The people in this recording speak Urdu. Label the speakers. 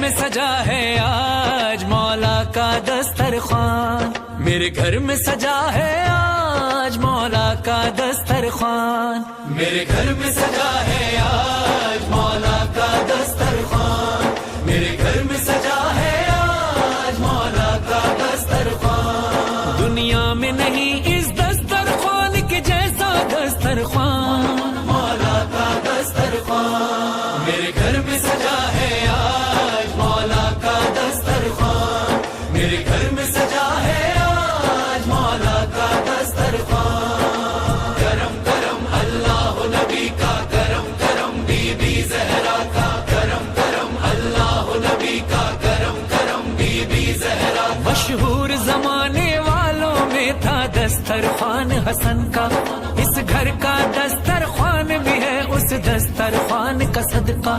Speaker 1: میں سجا ہے آج مولا کا دسترخوان، میرے گھر میں سجا ہے آج مولا کا دسترخوان، میرے گھر میں سجا ہے آج مولا کا دسترخوان، میرے گھر میں سجا ہے آج مولا کا دسترخوان۔ دنیا میں نہیں اس دسترخوان کے جیسا دسترخوان، مولا کا دسترخوان، میرے گھر میں سجا ہے آج مولا کا دسترخوان، میرے گھر میں سجا ہے آج مولا کا دسترخوان۔ کرم کرم اللہ نبی کا، کرم کرم بی بی زہرا کا، کرم کرم اللہ نبی کا، کرم کرم بی بی زہرا کا۔ مشہور زمانے والوں میں تھا دسترخوان حسن کا، اس گھر کا دسترخوان بھی ہے اس دسترخوان کا صدقہ،